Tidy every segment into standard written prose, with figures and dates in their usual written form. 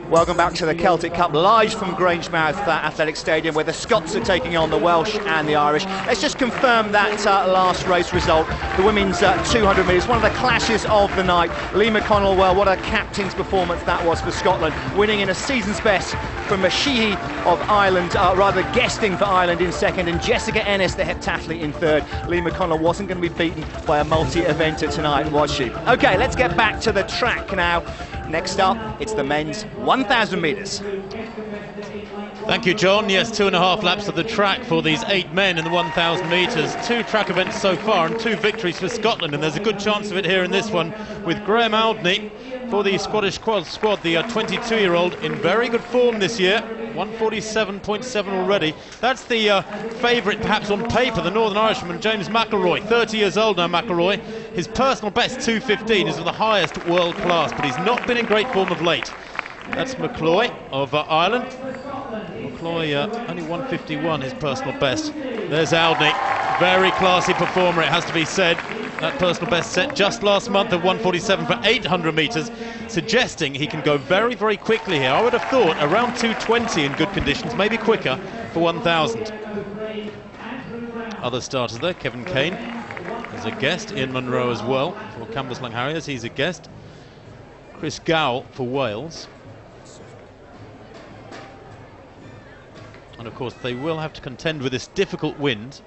Welcome back to the Celtic Cup, live from Grangemouth Athletic Stadium, where the Scots are taking on the Welsh and the Irish. Let's just confirm that last race result, the women's 200 metres, one of the clashes of the night. Lee McConnell, well, what a captain's performance that was for Scotland, winning in a season's best from Sheehy of Ireland, rather guesting for Ireland in second, and Jessica Ennis, the heptathlete, in third. Lee McConnell wasn't going to be beaten by a multi-eventer tonight, was she? Okay, let's get back to the track now. Next up, it's the men's 1,000 metres. Thank you, John. Yes, 2.5 laps of the track for these 8 men in the 1,000 metres. 2 track events so far and 2 victories for Scotland, and there's a good chance of it here in this one with Graham Aldney for the Scottish squad, the 22-year-old in very good form this year. 147.7 already. That's the favourite, perhaps on paper, the Northern Irishman, James McIlroy. 30 years old now, McIlroy. His personal best, 2:15, is of the highest world class, but he's not been in great form of late. That's McIlroy of Ireland. McIlroy only 1:51, his personal best. There's Aldney, very classy performer, it has to be said. That personal best set just last month of 1:47 for 800 metres, suggesting he can go very, very quickly here. I would have thought around 2:20 in good conditions, maybe quicker for 1,000. Other starters there, Kevin Kane as a guest, Ian Munro as well for Cambuslang Harriers, he's a guest. Chris Gow for Wales. And of course they will have to contend with this difficult wind.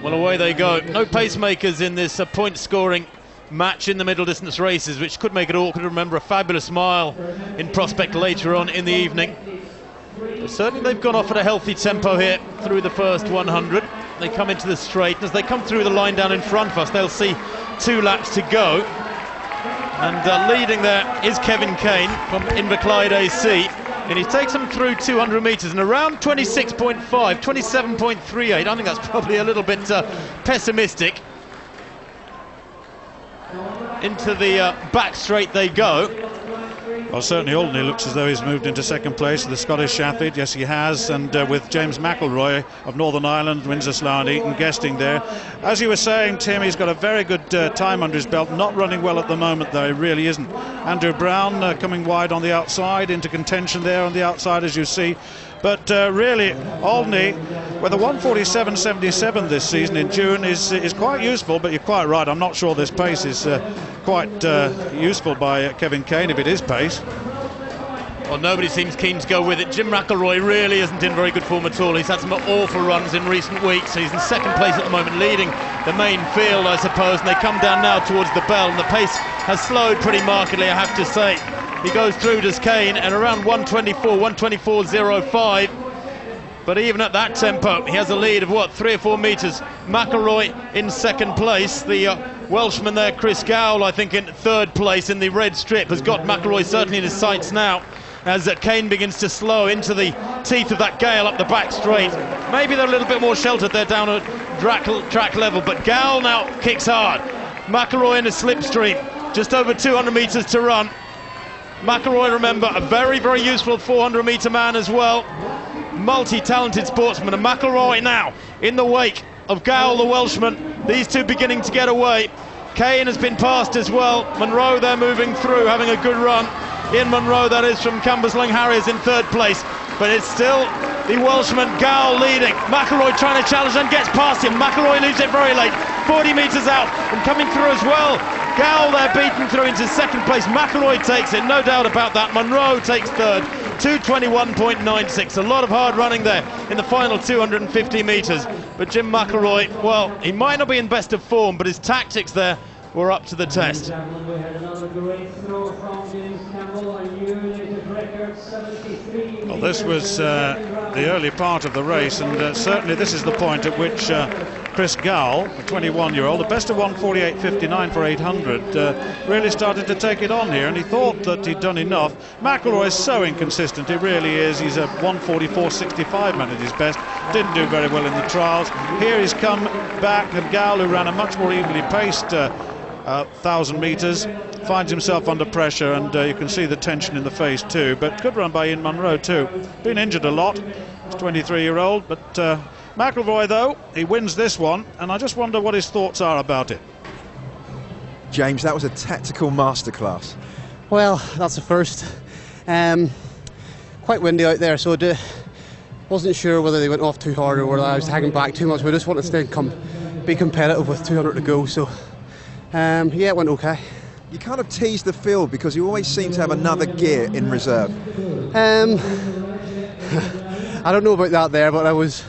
Well, away they go. No pacemakers in this point-scoring match in the middle distance races, which could make it awkward. Remember, a fabulous mile in prospect later on in the evening. But certainly they've gone off at a healthy tempo here through the first 100. They come into the straight, and as they come through the line down in front of us, they'll see 2 laps to go. And leading there is Kevin Kane from Inverclyde AC. And he takes them through 200 metres and around 26.5, 27.38. I think that's probably a little bit pessimistic. Into the back straight they go. Well, certainly Aldney looks as though he's moved into second place, the Scottish athlete. Yes, he has, and with James McIlroy of Northern Ireland, Windsor, Slough and Eton guesting there. As you were saying, Tim, he's got a very good time under his belt. Not running well at the moment, though, he really isn't. Andrew Brown coming wide on the outside, into contention there on the outside, as you see. But really, Aldney, with a 1:47.77 this season in June, is quite useful. But you're quite right, I'm not sure this pace is quite useful by Kevin Kane, if it is pace. Well, nobody seems keen to go with it. Jim McIlroy really isn't in very good form at all. He's had some awful runs in recent weeks. He's in second place at the moment, leading the main field, I suppose. And they come down now towards the bell, and the pace has slowed pretty markedly, I have to say. He goes through, does Kane, and around 1:24, 1:24.05. But even at that tempo, he has a lead of, what, 3 or 4 metres. McIlroy in second place. The Welshman there, Chris Gow, I think in third place in the red strip, has got McIlroy certainly in his sights now, as Kane begins to slow into the teeth of that gale up the back straight. Maybe they're a little bit more sheltered there down at track level, but Gow now kicks hard. McIlroy in a slipstream, just over 200 metres to run. McIlroy, remember, a very, very useful 400-metre man as well. Multi-talented sportsman, and McIlroy now in the wake of Gow, the Welshman. These two beginning to get away. Kane has been passed as well. Munro there moving through, having a good run. Ian Munro, that is, from Cambuslang Harriers in third place. But it's still the Welshman, Gow, leading. McIlroy trying to challenge and gets past him. McIlroy leaves it very late. 40 metres out and coming through as well. Gow there beaten through into second place. McIlroy takes it, no doubt about that. Munro takes third, 2:21.96. A lot of hard running there in the final 250 metres. But Jim McIlroy, well, he might not be in best of form, but his tactics there were up to the test. Well, this was the early part of the race, and certainly this is the point at which Chris Gow, the 21-year-old, the best of 1:48.59 for 800, really started to take it on here, and he thought that he'd done enough. McIlroy is so inconsistent, he really is. He's a 1:44.65 man at his best. Didn't do very well in the trials. Here he's come back, and Gow, who ran a much more evenly paced 1,000 metres, finds himself under pressure, and you can see the tension in the face too. But good run by Ian Munro too. Been injured a lot. He's 23-year-old, but McIlroy, though, he wins this one, and I just wonder what his thoughts are about it. James, that was a tactical masterclass. Well, that's the first. Quite windy out there, so I wasn't sure whether they went off too hard or whether I was hanging back too much. We just wanted to be competitive with 200 to go, so yeah, it went okay. You kind of teased the field because you always seem to have another gear in reserve. I don't know about that there, but I was,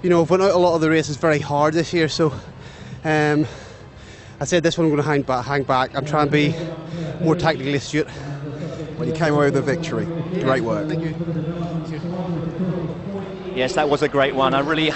I've went out a lot of the races very hard this year, so I said this one I'm going to hang back. I'm trying to be more tactically astute. Well, you came away with a victory. Great work. Thank you. Yes, that was a great one. A really